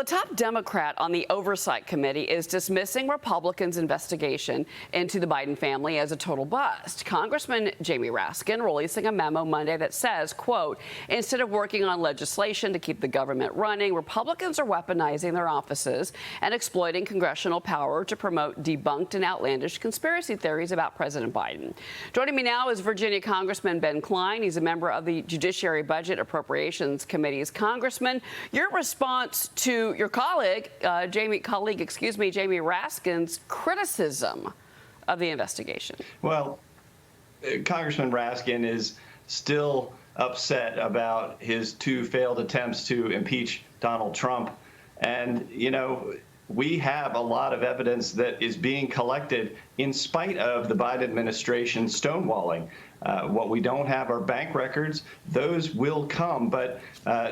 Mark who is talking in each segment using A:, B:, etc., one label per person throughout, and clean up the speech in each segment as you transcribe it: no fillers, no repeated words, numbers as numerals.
A: Well, a top Democrat on the Oversight Committee is dismissing Republicans' investigation into the Biden family as a total bust. Congressman Jamie Raskin releasing a memo Monday that says, quote, instead of working on legislation to keep the government running, Republicans are weaponizing their offices and exploiting congressional power to promote debunked and outlandish conspiracy theories about President Biden. Joining me now is Virginia Congressman Ben Cline. He's a member of the Judiciary Budget Appropriations Committees. Congressman, your response to your colleague, Jamie Raskin's criticism of the investigation.
B: Well, Congressman Raskin is still upset about his two failed attempts to impeach Donald Trump. And, you know, we have a lot of evidence that is being collected in spite of the Biden administration stonewalling. What we don't have are bank records. Those will come. But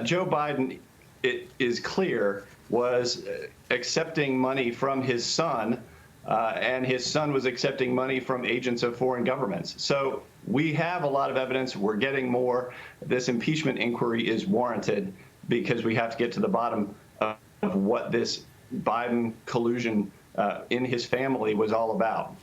B: Joe Biden, it is clear, was accepting money from his son, and his son was accepting money from agents of foreign governments. So we have a lot of evidence. We're getting more. This impeachment inquiry is warranted because we have to get to the bottom of what this Biden collusion in his family was all about.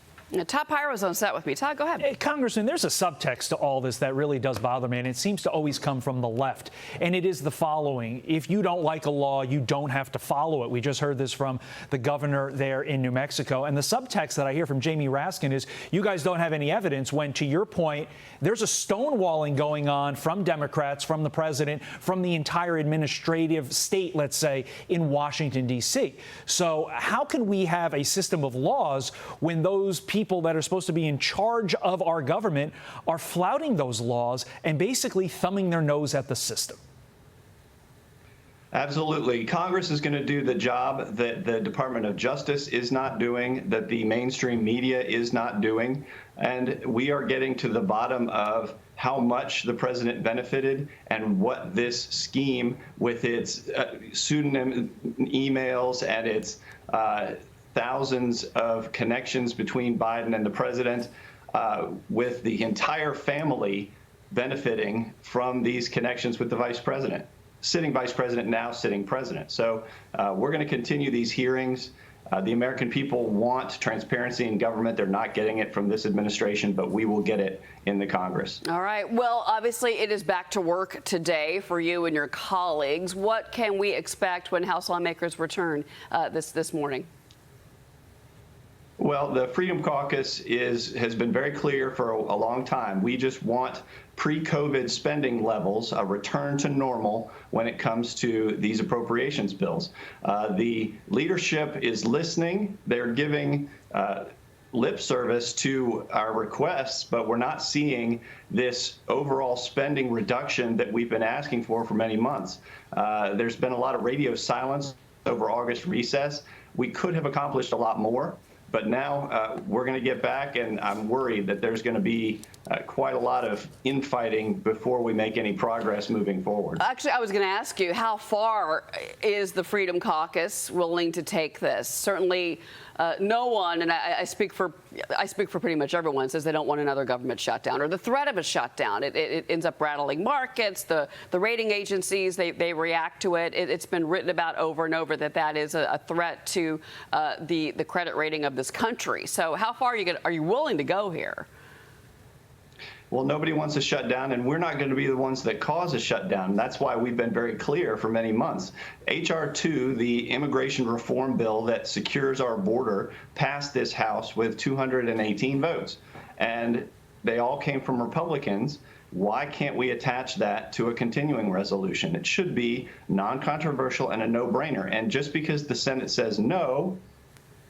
A: Todd Pyro's on set with me. Todd, go ahead.
C: Hey, Congressman, there's a subtext to all this that really does bother me, and it seems to always come from the left. And it is the following. If you don't like a law, you don't have to follow it. We just heard this from the governor there in New Mexico. And the subtext that I hear from Jamie Raskin is you guys don't have any evidence when, to your point, there's a stonewalling going on from Democrats, from the president, from the entire administrative state, let's say, in Washington, D.C. So how can we have a system of laws when those people that are supposed to be in charge of our government are flouting those laws and basically thumbing their nose at the system?
B: Absolutely. Congress is going to do the job that the Department of Justice is not doing, that the mainstream media is not doing. And we are getting to the bottom of how much the president benefited and what this scheme with its pseudonym emails and its thousands of connections between Biden and the president, with the entire family benefiting from these connections with the vice president. Sitting vice president, now sitting president. So we're going to continue these hearings. The American people want transparency in government. They're not getting it from this administration, but we will get it in the Congress.
A: All right. Well, obviously, it is back to work today for you and your colleagues. What can we expect when House lawmakers return this morning?
B: Well, the Freedom Caucus has been very clear for a long time. We just want pre-COVID spending levels, a return to normal when it comes to these appropriations bills. The leadership is listening. They're giving lip service to our requests, but we're not seeing this overall spending reduction that we've been asking for many months. There's been a lot of radio silence over August recess. We could have accomplished a lot more. But now we're going to get back, and I'm worried that there's going to be quite a lot of infighting before we make any progress moving forward.
A: Actually, I was going to ask you, how far is the Freedom Caucus willing to take this? Certainly, no one, and I speak for pretty much everyone, says they don't want another government shutdown or the threat of a shutdown. It ends up rattling markets. The rating agencies, they react to it. It's been written about over and over that is a threat to the credit rating of this country. So how far are you willing to go here?
B: Well, nobody wants a shutdown, and we're not going to be the ones that cause a shutdown. That's why we've been very clear for many months. H.R. 2, the immigration reform bill that secures our border, passed this House with 218 votes. And they all came from Republicans. Why can't we attach that to a continuing resolution? It should be non-controversial and a no-brainer. And just because the Senate says no,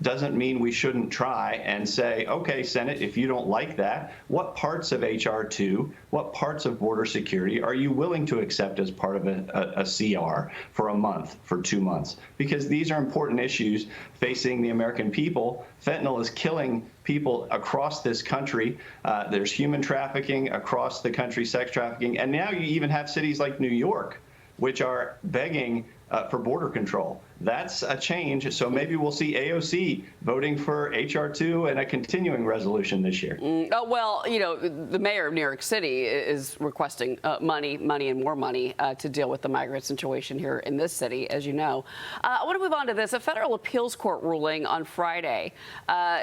B: doesn't mean we shouldn't try and say, okay, Senate, if you don't like that, what parts of H.R. 2, what parts of border security are you willing to accept as part of a CR for a month, for 2 months? Because these are important issues facing the American people. Fentanyl is killing people across this country. There's human trafficking across the country, sex trafficking. And now you even have cities like New York, which are begging for border control. That's a change. So maybe we'll see AOC voting for H.R. 2 and a continuing resolution this year.
A: Oh, well, you know, the mayor of New York City is requesting money and more money to deal with the migrant situation here in this city, as you know. I want to move on to this. A federal appeals court ruling on Friday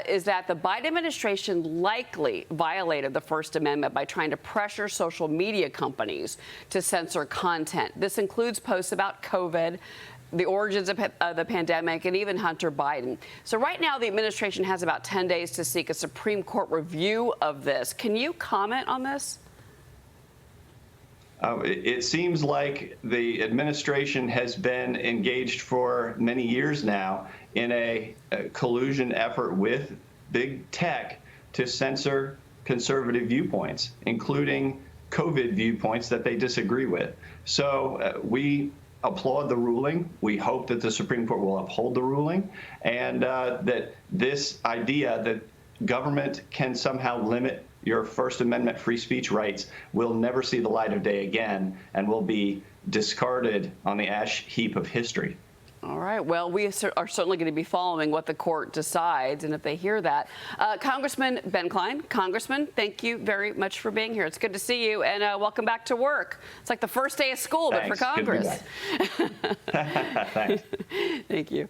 A: is that the Biden administration likely violated the First Amendment by trying to pressure social media companies to censor content. This includes posts about COVID, the origins of the pandemic, and even Hunter Biden. So right now, the administration has about 10 days to seek a Supreme Court review of this. Can you comment on this?
B: It seems like the administration has been engaged for many years now in a collusion effort with big tech to censor conservative viewpoints, including COVID viewpoints that they disagree with. So we applaud the ruling. We hope that the Supreme Court will uphold the ruling, and that this idea that government can somehow limit your First Amendment free speech rights will never see the light of day again and will be discarded on the ash heap of history.
A: All right. Well, we are certainly going to be following what the court decides, and if they hear that. Congressman Ben Cline, Congressman, thank you very much for being here. It's good to see you, and welcome back to work. It's like the first day of school,
B: Thanks.
A: but for Congress.
B: Thanks.
A: Thank you.